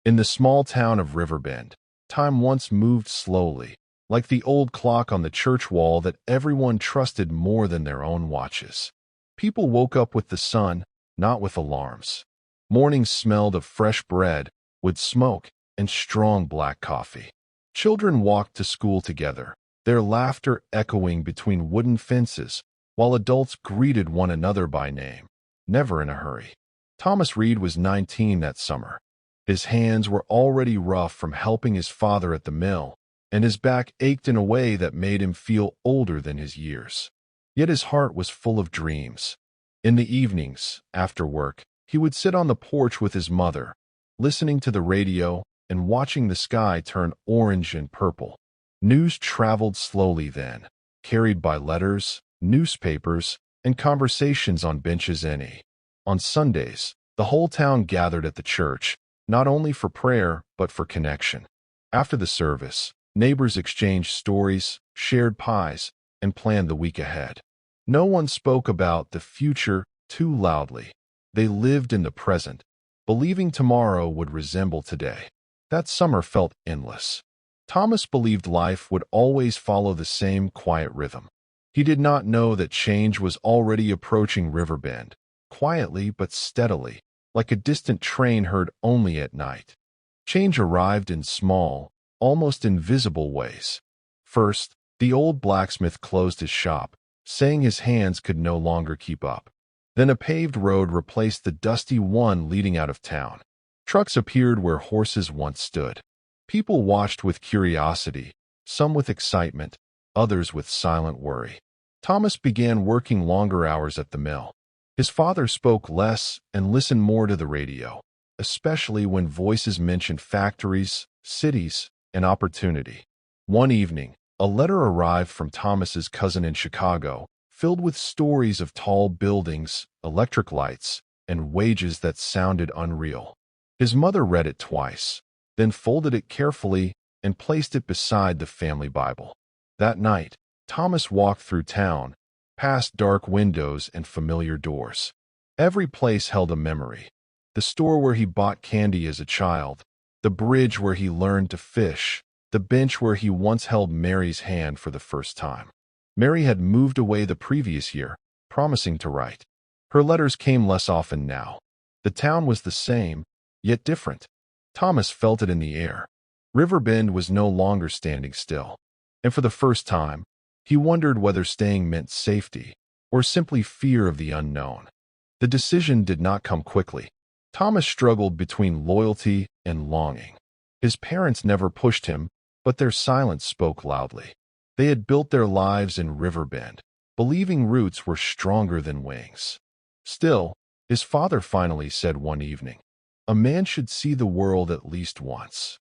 In the small town of Riverbend, time once moved slowly, like the old clock on the church wall that everyone trusted more than their own watches. People woke up with the sun, not with alarms. Mornings smelled of fresh bread, with smoke, and strong black coffee. Children walked to school together, their laughter echoing between wooden fences, while adults greeted one another by name, never in a hurry. Thomas Reed was 19 that summer. His hands were already rough from helping his father at the mill, and his back ached in a way that made him feel older than his years. Yet his heart was full of dreams. In the evenings, after work, he would sit on the porch with his mother, listening to the radio and watching the sky turn orange and purple. News traveled slowly then, carried by letters, newspapers, and conversations on benches. On Sundays, the whole town gathered at the church, not only for prayer, but for connection. After the service, neighbors exchanged stories, shared pies, and planned the week ahead. No one spoke about the future too loudly. They lived in the present, believing tomorrow would resemble today. That summer felt endless. Thomas believed life would always follow the same quiet rhythm. He did not know that change was already approaching Riverbend, quietly but steadily, like a distant train heard only at night. Change arrived in small, almost invisible ways. First, the old blacksmith closed his shop, saying his hands could no longer keep up. Then a paved road replaced the dusty one leading out of town. Trucks appeared where horses once stood. People watched with curiosity, some with excitement, others with silent worry. Thomas began working longer hours at the mill. His father spoke less and listened more to the radio, especially when voices mentioned factories, cities, and opportunity. One evening, a letter arrived from Thomas's cousin in Chicago, filled with stories of tall buildings, electric lights, and wages that sounded unreal. His mother read it twice, then folded it carefully and placed it beside the family Bible. That night, Thomas walked through town, past dark windows and familiar doors. Every place held a memory. The store where he bought candy as a child, the bridge where he learned to fish, the bench where he once held Mary's hand for the first time. Mary had moved away the previous year, promising to write. Her letters came less often now. The town was the same, yet different. Thomas felt it in the air. Riverbend was no longer standing still. And for the first time, he wondered whether staying meant safety or simply fear of the unknown. The decision did not come quickly. Thomas struggled between loyalty and longing. His parents never pushed him, but their silence spoke loudly. They had built their lives in Riverbend, believing roots were stronger than wings. Still, his father finally said one evening, "A man should see the world at least once."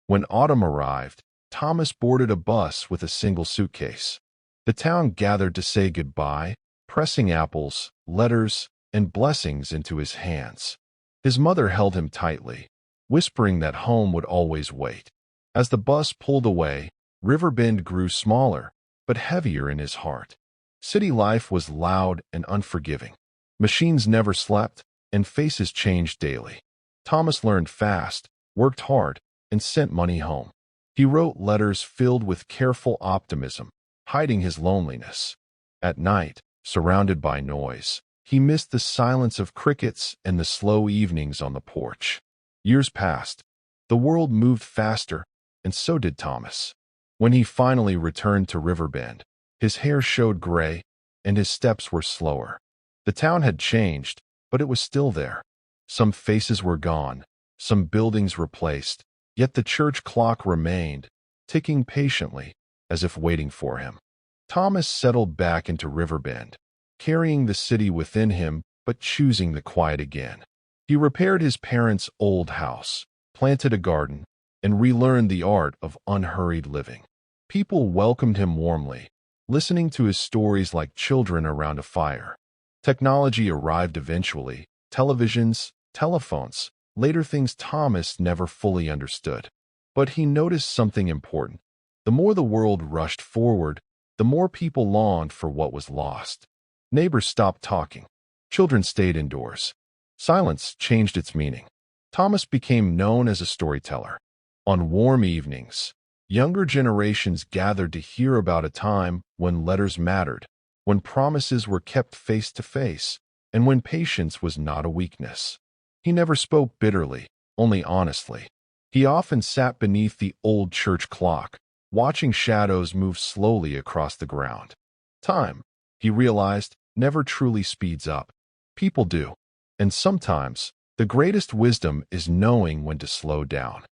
When autumn arrived, Thomas boarded a bus with a single suitcase. The town gathered to say goodbye, pressing apples, letters, and blessings into his hands. His mother held him tightly, whispering that home would always wait. As the bus pulled away, Riverbend grew smaller, but heavier in his heart. City life was loud and unforgiving. Machines never slept, and faces changed daily. Thomas learned fast, worked hard, and sent money home. He wrote letters filled with careful optimism, hiding his loneliness. At night, surrounded by noise, he missed the silence of crickets and the slow evenings on the porch. Years passed. The world moved faster, and so did Thomas. When he finally returned to Riverbend, his hair showed gray, and his steps were slower. The town had changed, but it was still there. Some faces were gone, some buildings replaced, yet the church clock remained, ticking patiently, as if waiting for him. Thomas settled back into Riverbend, carrying the city within him, but choosing the quiet again. He repaired his parents' old house, planted a garden, and relearned the art of unhurried living. People welcomed him warmly, listening to his stories like children around a fire. Technology arrived eventually, televisions, telephones, later things Thomas never fully understood. But he noticed something important. The more the world rushed forward, the more people longed for what was lost. Neighbors stopped talking. Children stayed indoors. Silence changed its meaning. Thomas became known as a storyteller. On warm evenings, younger generations gathered to hear about a time when letters mattered, when promises were kept face to face, and when patience was not a weakness. He never spoke bitterly, only honestly. He often sat beneath the old church clock, watching shadows move slowly across the ground. Time, he realized, never truly speeds up. People do. And sometimes, the greatest wisdom is knowing when to slow down.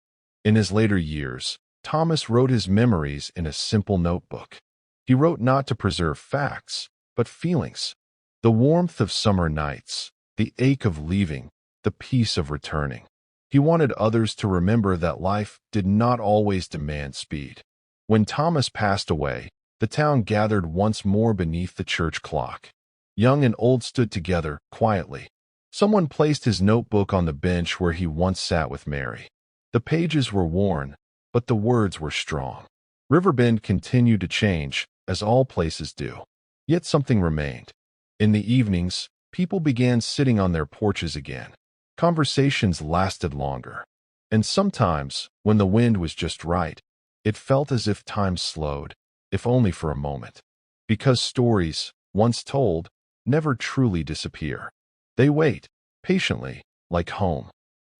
In his later years, Thomas wrote his memories in a simple notebook. He wrote not to preserve facts, but feelings. The warmth of summer nights, the ache of leaving, the peace of returning. He wanted others to remember that life did not always demand speed. When Thomas passed away, the town gathered once more beneath the church clock. Young and old stood together, quietly. Someone placed his notebook on the bench where he once sat with Mary. The pages were worn, but the words were strong. Riverbend continued to change, as all places do. Yet something remained. In the evenings, people began sitting on their porches again. Conversations lasted longer. And sometimes, when the wind was just right, it felt as if time slowed, if only for a moment. Because stories, once told, never truly disappear. They wait, patiently, like home.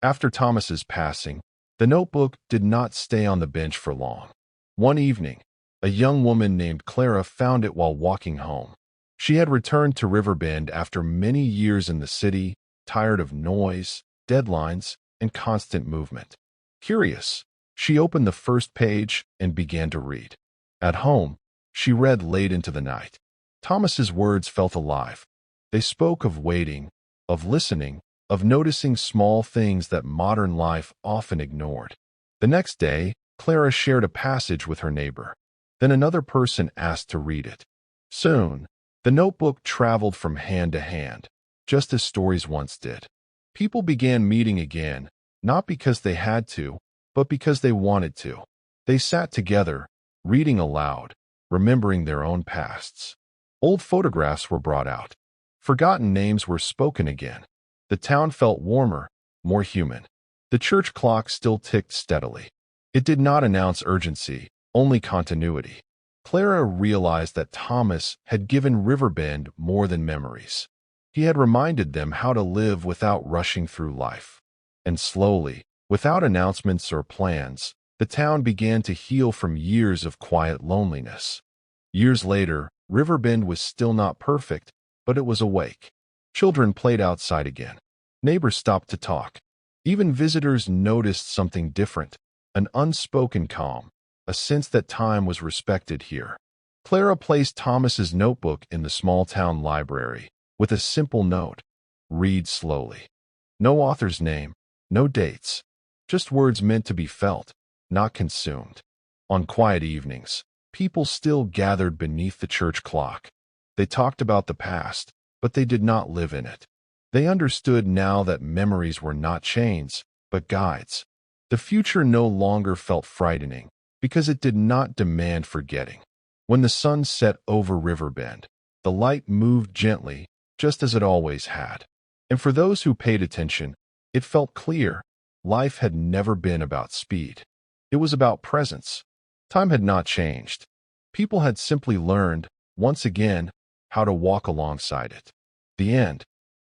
After Thomas's passing, the notebook did not stay on the bench for long. One evening, a young woman named Clara found it while walking home. She had returned to Riverbend after many years in the city, tired of noise, deadlines, and constant movement. Curious, she opened the first page and began to read. At home, she read late into the night. Thomas's words felt alive. They spoke of waiting, of listening, of noticing small things that modern life often ignored. The next day, Clara shared a passage with her neighbor. Then another person asked to read it. Soon, the notebook traveled from hand to hand, just as stories once did. People began meeting again, not because they had to, but because they wanted to. They sat together, reading aloud, remembering their own pasts. Old photographs were brought out. Forgotten names were spoken again. The town felt warmer, more human. The church clock still ticked steadily. It did not announce urgency, only continuity. Clara realized that Thomas had given Riverbend more than memories. He had reminded them how to live without rushing through life. And slowly, without announcements or plans, the town began to heal from years of quiet loneliness. Years later, Riverbend was still not perfect, but it was awake. Children played outside again. Neighbors stopped to talk. Even visitors noticed something different, an unspoken calm, a sense that time was respected here. Clara placed Thomas's notebook in the small-town library with a simple note: read slowly. No author's name, no dates, just words meant to be felt, not consumed. On quiet evenings, people still gathered beneath the church clock. They talked about the past, but they did not live in it. They understood now that memories were not chains, but guides. The future no longer felt frightening, because it did not demand forgetting. When the sun set over Riverbend, the light moved gently, just as it always had. And for those who paid attention, it felt clear. Life had never been about speed. It was about presence. Time had not changed. People had simply learned, once again, how to walk alongside it. The end.